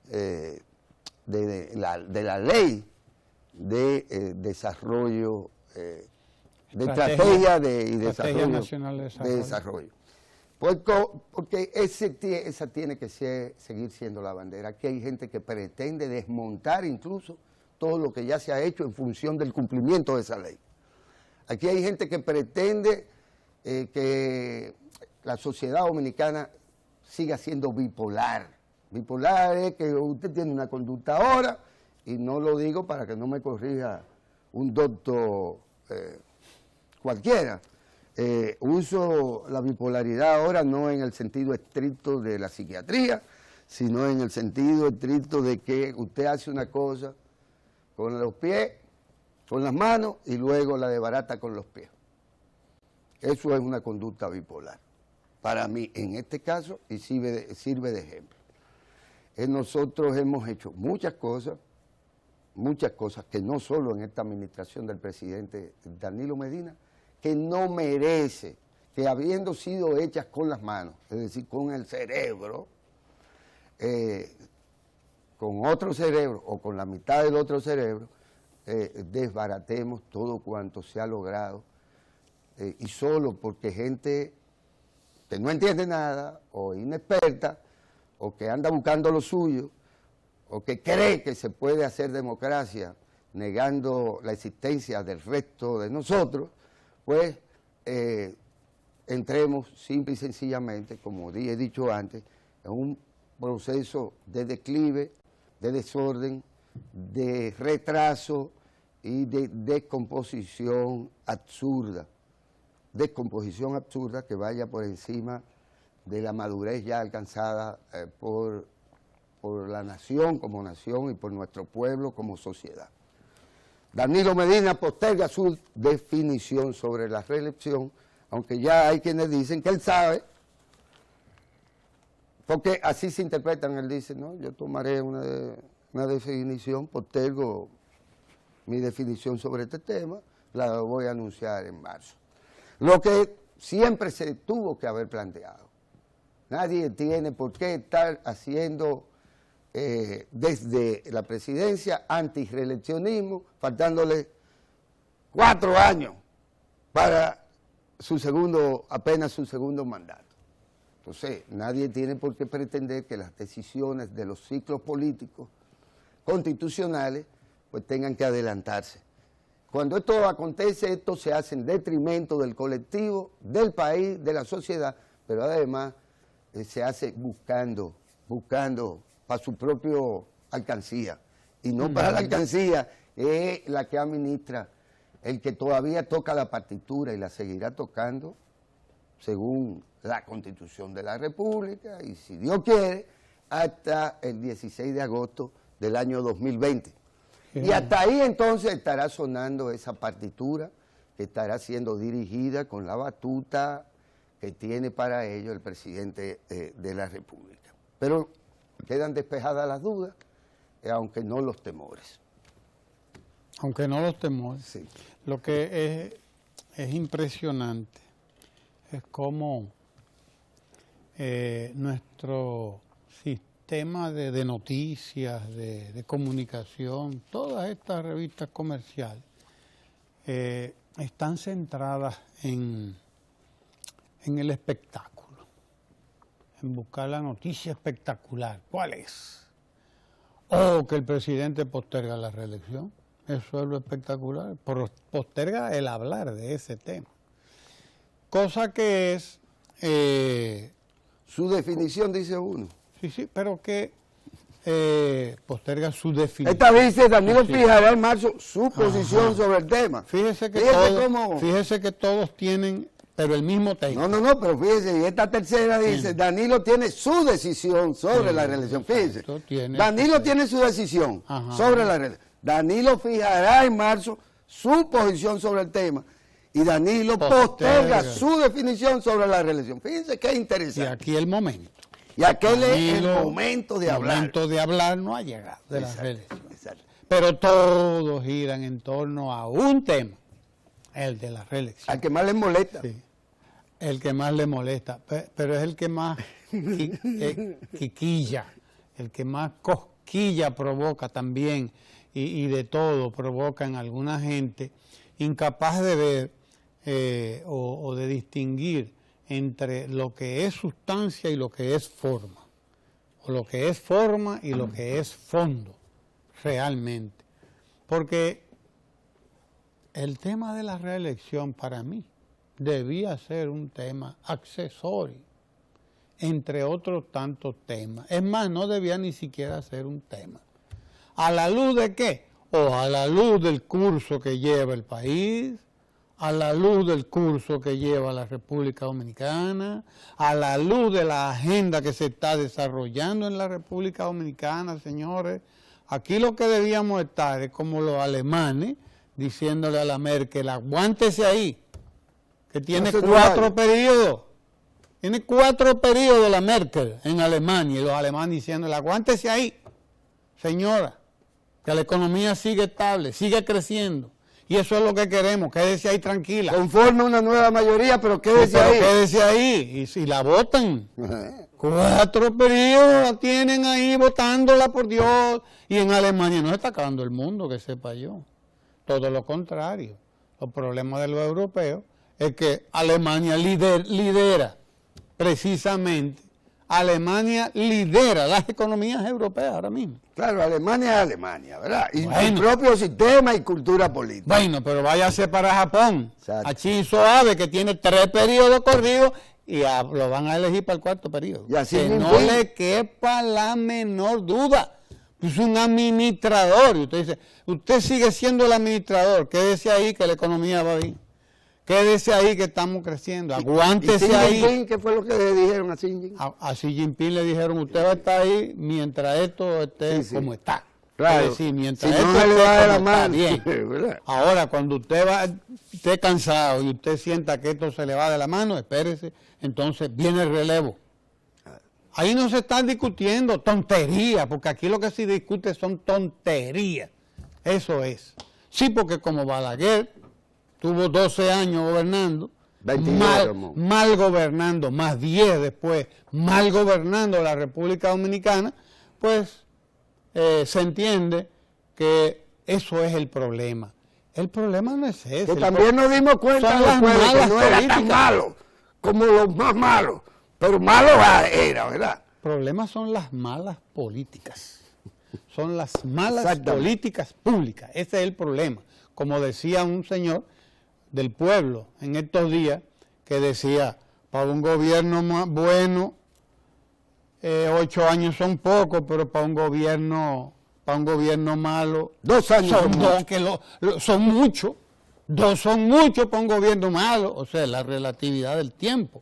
de la ley de desarrollo, de estrategia y Estrategia Nacional de desarrollo. Porque esa tiene que seguir siendo la bandera. Aquí hay gente que pretende desmontar incluso todo lo que ya se ha hecho en función del cumplimiento de esa ley. Aquí hay gente que pretende que la sociedad dominicana siga siendo bipolar. Bipolar es que usted tiene una conducta ahora, y no lo digo para que no me corrija un doctor cualquiera. Uso la bipolaridad ahora no en el sentido estricto de la psiquiatría, sino en el sentido estricto de que usted hace una cosa con los pies, con las manos, y luego la desbarata con los pies. Eso es una conducta bipolar. Para mí, en este caso, y sirve de ejemplo. Nosotros hemos hecho muchas cosas que no solo en esta administración del presidente Danilo Medina, que no merece, que habiendo sido hechas con las manos, es decir, con el cerebro, con otro cerebro o con la mitad del otro cerebro, desbaratemos todo cuanto se ha logrado, y solo porque gente que no entiende nada o inexperta o que anda buscando lo suyo o que cree que se puede hacer democracia negando la existencia del resto de nosotros, pues entremos simple y sencillamente, como he dicho antes, en un proceso de declive, de desorden, de retraso y de descomposición absurda que vaya por encima de la madurez ya alcanzada por la nación como nación y por nuestro pueblo como sociedad. Danilo Medina posterga su definición sobre la reelección, aunque ya hay quienes dicen que él sabe, porque así se interpretan. Él dice, no, yo tomaré una definición, postergo mi definición sobre este tema, la voy a anunciar en marzo. Lo que siempre se tuvo que haber planteado. Nadie tiene por qué estar haciendo desde la presidencia antirreeleccionismo, faltándole 4 años para apenas su segundo mandato. Entonces, nadie tiene por qué pretender que las decisiones de los ciclos políticos constitucionales pues tengan que adelantarse. Cuando esto acontece, esto se hace en detrimento del colectivo, del país, de la sociedad, pero además se hace buscando para su propio alcancía. Y no para la alcancía, es la que administra, el que todavía toca la partitura y la seguirá tocando según la Constitución de la República y, si Dios quiere, hasta el 16 de agosto del año 2020. Y hasta ahí entonces estará sonando esa partitura que estará siendo dirigida con la batuta que tiene para ello el presidente de la República. Pero quedan despejadas las dudas, aunque no los temores. Aunque no los temores. Sí. Lo que es impresionante es cómo nuestro sistema de noticias, de comunicación, todas estas revistas comerciales están centradas en el espectáculo, en buscar la noticia espectacular. ¿Cuál es? O que el presidente posterga la reelección. Eso es lo espectacular. Posterga el hablar de ese tema. Cosa que es... su definición, dice uno. Sí, pero que posterga su definición. Esta vez Danilo fijará en marzo su posición sobre el tema. Fíjese que todos tienen, pero el mismo tema. No, pero fíjese, y esta tercera dice, Danilo tiene su decisión sobre la reelección. Fíjese, Danilo tiene su decisión sobre la reelección. Danilo fijará en marzo su posición sobre el tema y Danilo posterga su definición sobre la reelección. Fíjense qué interesante. Y aquí el momento. Y aquel es el momento de hablar. El momento de hablar no ha llegado de la reelección. Pero todos giran en torno a un tema, el de la reelección. Al que más les molesta. Sí, el que más le molesta, pero es el que más quiquilla, el que más cosquilla provoca también. Y de todo provoca en alguna gente incapaz de ver o de distinguir entre lo que es sustancia y lo que es forma, o lo que es forma y lo que es fondo, realmente. Porque el tema de la reelección para mí debía ser un tema accesorio, entre otros tantos temas. Es más, no debía ni siquiera ser un tema. ¿A la luz de qué? O a la luz del curso que lleva el país, a la luz del curso que lleva la República Dominicana, a la luz de la agenda que se está desarrollando en la República Dominicana, señores. Aquí lo que debíamos estar es como los alemanes, diciéndole a la Merkel, aguántese ahí, que tiene 4 periodos. Tiene 4 periodos la Merkel en Alemania, y los alemanes diciéndole, aguántese ahí, señora, que la economía sigue estable, sigue creciendo. Y eso es lo que queremos, quédese ahí tranquila. Conforme una nueva mayoría, pero quédese ahí. Quédese ahí, y si la votan. 4 periodos la tienen ahí votándola, por Dios. Y en Alemania no se está acabando el mundo, que sepa yo. Todo lo contrario. Los problemas de los europeos es que Alemania lidera precisamente. Alemania lidera las economías europeas ahora mismo. Claro, Alemania es Alemania, ¿verdad? Y su propio sistema y cultura política. Bueno, pero váyase para Japón. Exacto. Aquí suave, que tiene 3 periodos corridos y lo van a elegir para el 4º periodo. Y así que no le quepa la menor duda. Es un administrador. Y usted dice, usted sigue siendo el administrador, quédese ahí que la economía va bien. Quédese ahí que estamos creciendo, aguántese ¿Y ahí. Jinping, qué fue lo que le dijeron a Xi Jinping? A Xi Jinping le dijeron, usted va a estar ahí mientras esto esté como está. Claro, es decir, mientras si esto no se le va de la está mano. bien. Ahora, cuando usted esté cansado y usted sienta que esto se le va de la mano, espérese, entonces viene el relevo. Ahí no se están discutiendo tonterías, porque aquí lo que se discute son tonterías. Eso es. Sí, porque como Balaguer tuvo 12 años gobernando, mal gobernando, más 10 después, mal gobernando la República Dominicana, pues se entiende que eso es el problema. El problema no es ese. Que también nos dimos cuenta después de que no era tan malo como los más malos, pero malo era, ¿verdad? El problema son las malas políticas. Son las malas políticas públicas. Ese es el problema. Como decía un señor del pueblo en estos días, que decía, para un gobierno más bueno, 8 años son pocos, pero para un gobierno para un gobierno malo. 2 años son son dos, mucho. que son muchos. 2 son muchos para un gobierno malo, o sea, la relatividad del tiempo.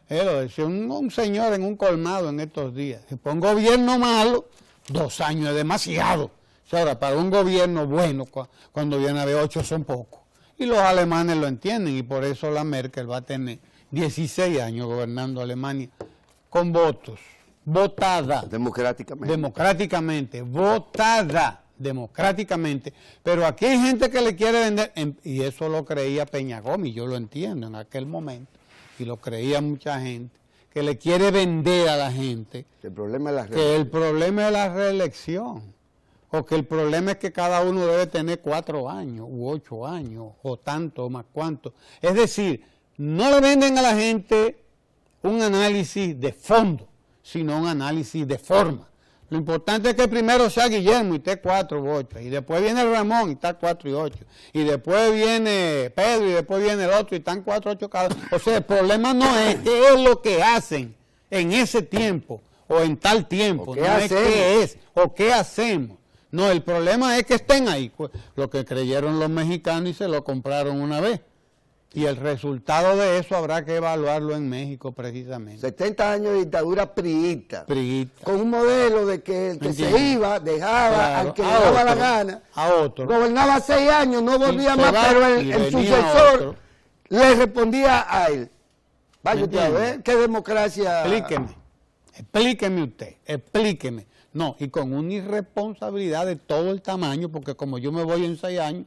Lo decía un señor en un colmado en estos días. Si para un gobierno malo, 2 años es demasiado. O sea, ahora, para un gobierno bueno, cuando viene a ver 8 son pocos. Y los alemanes lo entienden, y por eso la Merkel va a tener 16 años gobernando Alemania con votos, votada. Democráticamente, votada democráticamente. Pero aquí hay gente que le quiere vender, y eso lo creía Peña Gómez, yo lo entiendo en aquel momento, y lo creía mucha gente, que le quiere vender a la gente El problema es la que el problema es la reelección, o que el problema es que cada uno debe tener 4 años, u 8 años, o tanto, o más cuanto. Es decir, no le venden a la gente un análisis de fondo, sino un análisis de forma. Lo importante es que primero sea Guillermo y esté 4 u 8, y después viene Ramón y está 4 y 8, y después viene Pedro y después viene el otro y están 4 8 cada uno. O sea, el problema no es qué es lo que hacen en ese tiempo o en tal tiempo, no es qué es o qué hacemos. No, el problema es que estén ahí, lo que creyeron los mexicanos y se lo compraron una vez. Y el resultado de eso habrá que evaluarlo en México precisamente. 70 años de dictadura priista. Priista. Con un modelo de que el que se iba, dejaba Claro, al que le daba la gana. A otro. Gobernaba 6 años, no volvía Y más, se va, pero y el venía sucesor otro. le respondía a él. Vaya usted a ¿Entiende? ver, qué democracia. Explíqueme usted, explíqueme. No, y con una irresponsabilidad de todo el tamaño, porque como yo me voy en 6 años,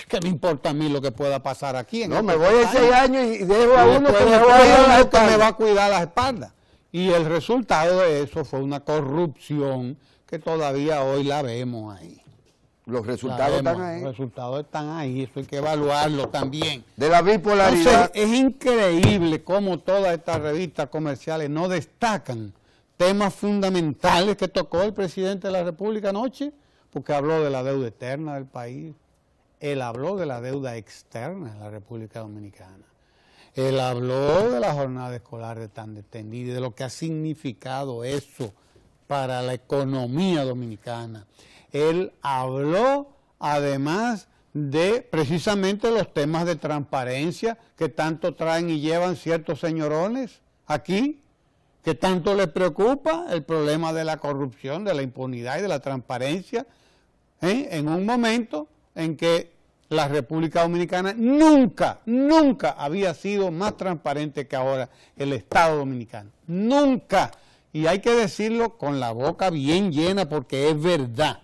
¿qué me importa a mí lo que pueda pasar aquí? No, me voy en 6 años y dejo a uno que me después va a cuidar la otro que me va espalda. a cuidar las espaldas. Y el resultado de eso fue una corrupción que todavía hoy la vemos ahí. Los resultados están ahí. Los resultados están ahí, eso hay que evaluarlo también. De la bipolaridad. Entonces, es increíble cómo todas estas revistas comerciales no destacan temas fundamentales que tocó el presidente de la República anoche, porque habló de la deuda eterna del país, él habló de la deuda externa de la República Dominicana, él habló de la jornada escolar de tan extendida y de lo que ha significado eso para la economía dominicana. Él habló además de precisamente los temas de transparencia que tanto traen y llevan ciertos señorones aquí, que tanto les preocupa el problema de la corrupción, de la impunidad y de la transparencia, en un momento en que la República Dominicana nunca había sido más transparente que ahora el Estado Dominicano. Nunca. Y hay que decirlo con la boca bien llena porque es verdad.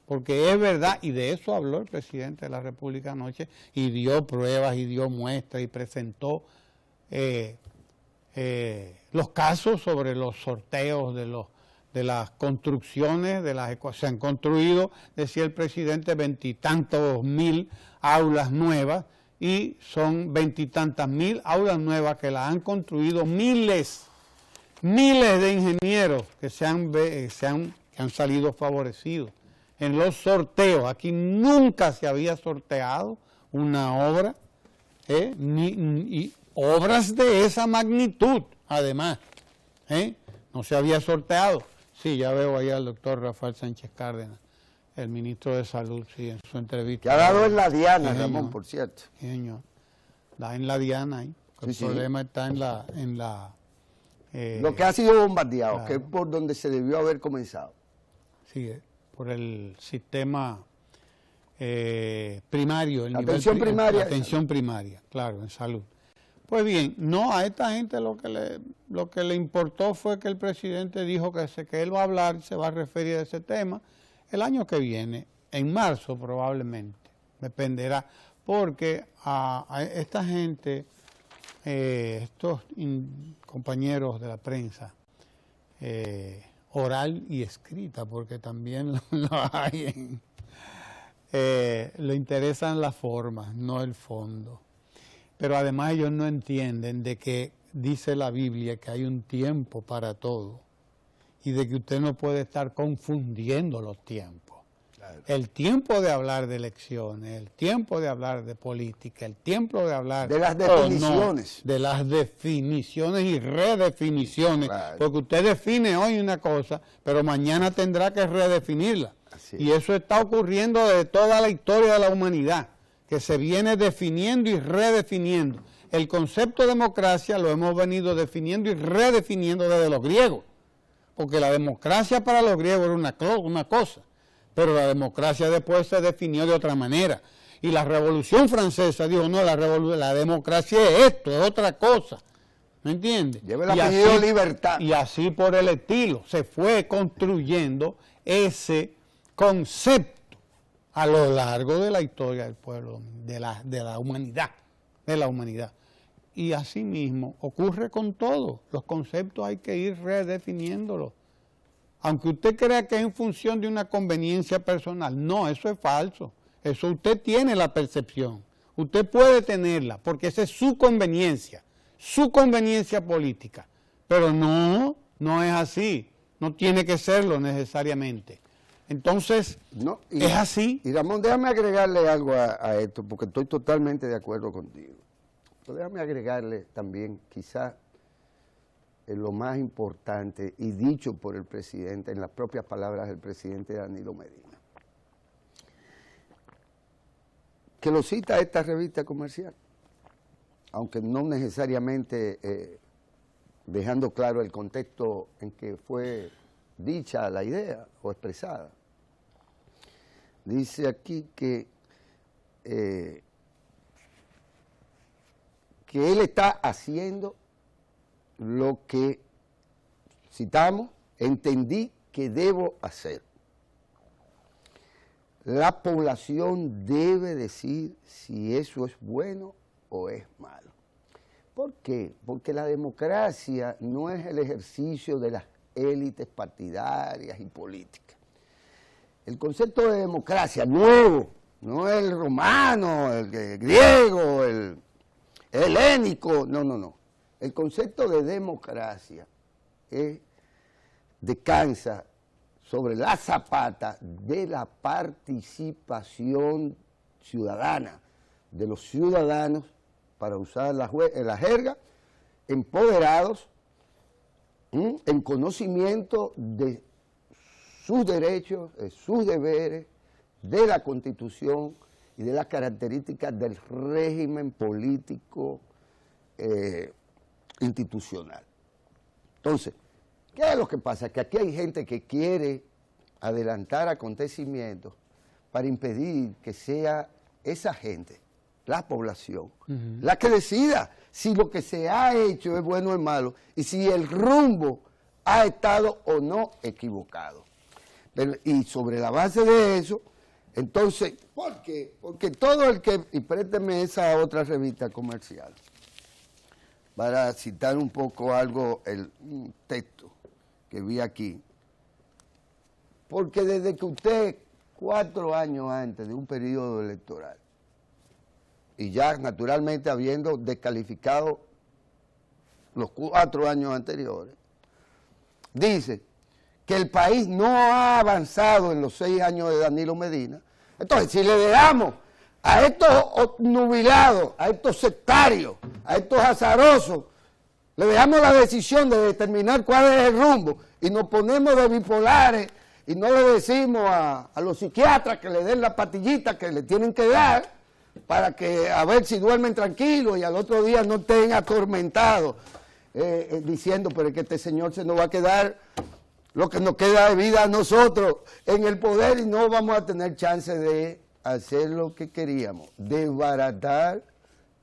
Porque es verdad, y de eso habló el presidente de la República anoche, y dio pruebas, y dio muestras, y presentó los casos sobre los sorteos de las construcciones, se han construido, decía el presidente, 20 y tantos mil aulas nuevas, y son 20 y tantas mil aulas nuevas que las han construido miles de ingenieros que han salido favorecidos en los sorteos. Aquí nunca se había sorteado una obra, y obras de esa magnitud, además, no se había sorteado. Sí, ya veo ahí al doctor Rafael Sánchez Cárdenas, el ministro de Salud, sí, en su entrevista. Que ha dado en la Diana, Sí, Ramón, señor. por cierto. Sí, señor. Da en la Diana ahí. El Sí, problema está en la Lo que ha sido bombardeado, claro. que es por donde se debió haber comenzado. sí, por el sistema primario. La atención primaria. La atención primaria, claro, en salud. Pues bien, no, a esta gente lo que le importó fue que el presidente dijo que él va a hablar, se va a referir a ese tema el año que viene, en marzo probablemente, dependerá, porque a esta gente, estos compañeros de la prensa, oral y escrita, porque también lo hay, le interesan las formas, no el fondo. Pero además ellos no entienden de que dice la Biblia que hay un tiempo para todo y de que usted no puede estar confundiendo los tiempos. El tiempo de hablar de elecciones, el tiempo de hablar de política, el tiempo de hablar... De las definiciones. De las definiciones y redefiniciones. Claro. Porque usted define hoy una cosa, pero mañana tendrá que redefinirla. Y eso está ocurriendo de toda la historia de la humanidad, que se viene definiendo y redefiniendo. El concepto de democracia lo hemos venido definiendo y redefiniendo desde los griegos, porque la democracia para los griegos era una cosa, pero la democracia después se definió de otra manera. Y la Revolución Francesa dijo, no, la democracia es esto, es otra cosa. ¿Me entiendes? Lleva el apellido libertad. Y así por el estilo se fue construyendo ese concepto a lo largo de la historia del pueblo, de la humanidad. Y así mismo ocurre con todo. Los conceptos hay que ir redefiniéndolos. Aunque usted crea que es en función de una conveniencia personal, no, eso es falso. Eso usted tiene la percepción. Usted puede tenerla, porque esa es su conveniencia política. Pero no es así. No tiene que serlo necesariamente. Entonces, no, es así. Y Ramón, déjame agregarle algo a esto, porque estoy totalmente de acuerdo contigo. Pero déjame agregarle también, quizás, lo más importante y dicho por el presidente, en las propias palabras del presidente Danilo Medina, que lo cita esta revista comercial, aunque no necesariamente dejando claro el contexto en que fue dicha la idea o expresada. Dice aquí que él está haciendo lo que, citamos, entendí que debo hacer. La población debe decir si eso es bueno o es malo. ¿Por qué? Porque la democracia no es el ejercicio de las élites partidarias y políticas. El concepto de democracia nuevo, no el romano, el griego, el helénico, no. El concepto de democracia descansa sobre la zapata de la participación ciudadana, de los ciudadanos, para usar la jerga, empoderados, en conocimiento de sus derechos, de sus deberes, de la Constitución y de las características del régimen político institucional. Entonces, ¿qué es lo que pasa? Que aquí hay gente que quiere adelantar acontecimientos para impedir que sea esa gente, la población, la que decida si lo que se ha hecho es bueno o es malo y si el rumbo ha estado o no equivocado. Y sobre la base de eso, entonces, ¿por qué? Porque todo el que, y présteme esa otra revista comercial, para citar un poco algo, un texto que vi aquí, porque desde que usted, 4 años antes de un periodo electoral, y ya naturalmente habiendo descalificado los 4 años anteriores, dice que el país no ha avanzado en los 6 años de Danilo Medina. Entonces, si le dejamos a estos nubilados, a estos sectarios, a estos azarosos, le dejamos la decisión de determinar cuál es el rumbo y nos ponemos de bipolares y no le decimos a los psiquiatras que le den la pastillita que le tienen que dar para que a ver si duermen tranquilos y al otro día no estén atormentados diciendo, pero es que este señor se nos va a quedar lo que nos queda de vida a nosotros en el poder y no vamos a tener chance de hacer lo que queríamos, desbaratar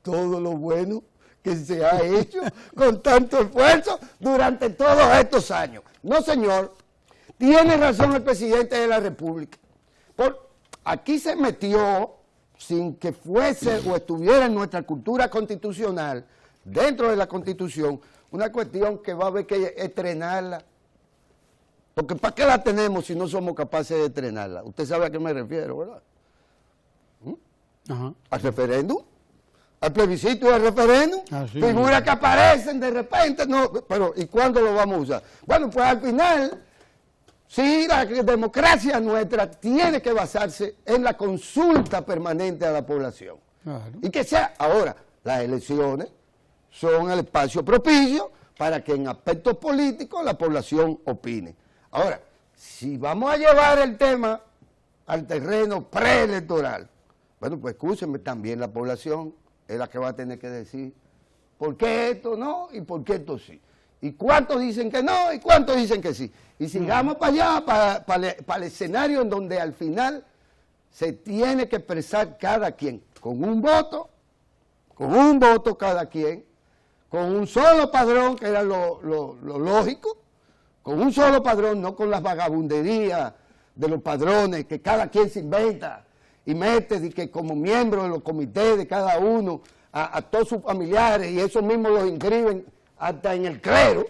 todo lo bueno que se ha hecho con tanto esfuerzo durante todos estos años. No, señor, tiene razón el presidente de la República. Aquí se metió, sin que fuese o estuviera en nuestra cultura constitucional, dentro de la Constitución, una cuestión que va a haber que estrenarla. Porque ¿para qué la tenemos si no somos capaces de estrenarla? Usted sabe a qué me refiero, ¿verdad? ¿Al referéndum? ¿Al plebiscito y al referéndum? Figuras que aparecen de repente, no, pero ¿y cuándo lo vamos a usar? Bueno, pues al final, Sí, la democracia nuestra tiene que basarse en la consulta permanente a la población. Claro. Y que sea, ahora, las elecciones son el espacio propicio para que en aspectos políticos la población opine. Ahora, si vamos a llevar el tema al terreno preelectoral, bueno, pues escúchenme, también la población es la que va a tener que decir por qué esto no y por qué esto sí. Y cuántos dicen que no y cuántos dicen que sí. Y sigamos para allá, para el escenario en donde al final se tiene que expresar cada quien, con un voto cada quien, con un solo padrón, que era lo lógico, con un solo padrón, no con las vagabunderías de los padrones que cada quien se inventa y mete de que como miembro de los comités de cada uno a todos sus familiares, y esos mismos los inscriben hasta en el clero,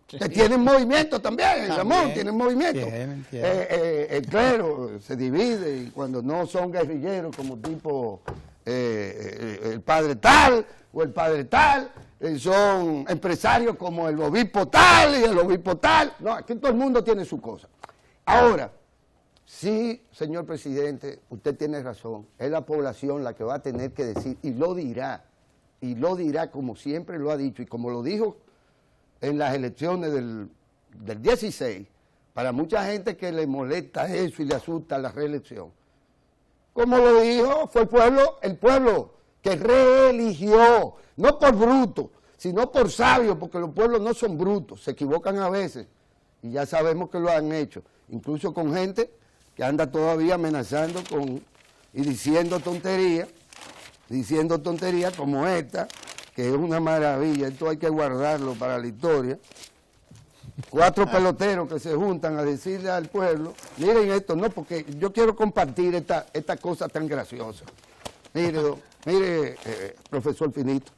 que tienen movimiento también, Ramón, tienen movimiento. El clero se divide, y cuando no son guerrilleros como tipo el padre tal o el padre tal, son empresarios como el obispo tal y el obispo tal. No, aquí todo el mundo tiene su cosa. Ahora, sí, señor presidente, usted tiene razón, es la población la que va a tener que decir, y lo dirá como siempre lo ha dicho, y como lo dijo en las elecciones del 16, para mucha gente que le molesta eso y le asusta la reelección. Como lo dijo, fue el pueblo que reeligió, no por bruto, sino por sabio, porque los pueblos no son brutos, se equivocan a veces, y ya sabemos que lo han hecho, incluso con gente que anda todavía amenazando y diciendo tonterías como esta, que es una maravilla, esto hay que guardarlo para la historia. 4 peloteros que se juntan a decirle al pueblo, miren esto, no, porque yo quiero compartir esta cosa tan graciosa. Mire, profesor Finito.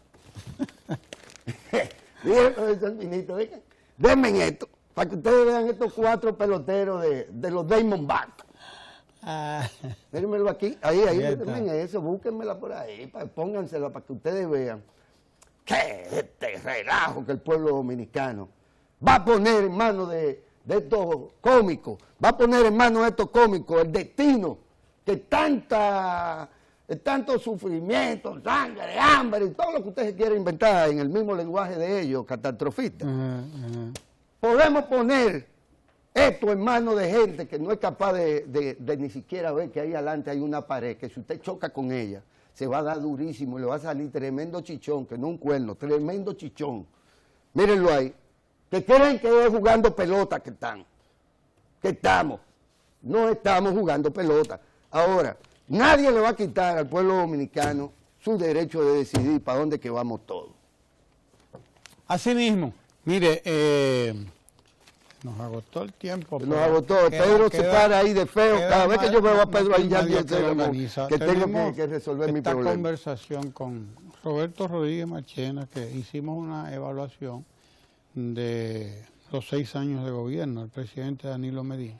Mire, profesor Finito, denme esto, para que ustedes vean estos 4 peloteros de los Diamondbacks. Mírenmelo aquí, ahí, denme eso, búsquenmela por ahí, póngansela para que ustedes vean que este relajo que el pueblo dominicano va a poner en manos de estos cómicos, el destino que tanto sufrimiento, sangre, hambre y todo lo que ustedes quieren inventar en el mismo lenguaje de ellos, catastrofista. Podemos poner esto en manos de gente que no es capaz de ni siquiera ver que ahí adelante hay una pared, que si usted choca con ella, se va a dar durísimo y le va a salir tremendo chichón, que no un cuerno, tremendo chichón. Mírenlo ahí. Que creen que es jugando pelota que estamos. No estamos jugando pelota. Ahora, nadie le va a quitar al pueblo dominicano su derecho de decidir para dónde que vamos todos. Así mismo, mire, nos agotó el tiempo. Nos agotó. Pedro se para ahí de feo. Cada vez que yo veo a Pedro ahí ya que tengo que resolver mi problema. Esta conversación con Roberto Rodríguez Marchena, que hicimos una evaluación de los 6 años de gobierno del presidente Danilo Medina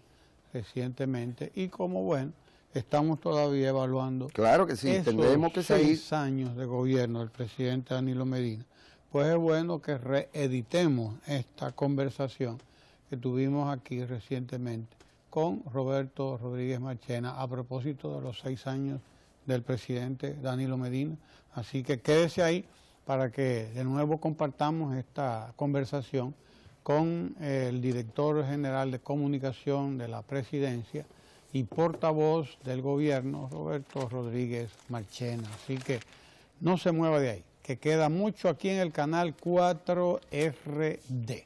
recientemente, y como bueno, estamos todavía evaluando. Claro que sí, tendremos que seguir 6 años de gobierno del presidente Danilo Medina. Pues es bueno que reeditemos esta conversación que tuvimos aquí recientemente con Roberto Rodríguez Marchena a propósito de los 6 años del presidente Danilo Medina. Así que quédese ahí para que de nuevo compartamos esta conversación con el director general de comunicación de la presidencia y portavoz del gobierno, Roberto Rodríguez Marchena. Así que no se mueva de ahí, que queda mucho aquí en el canal 4RD.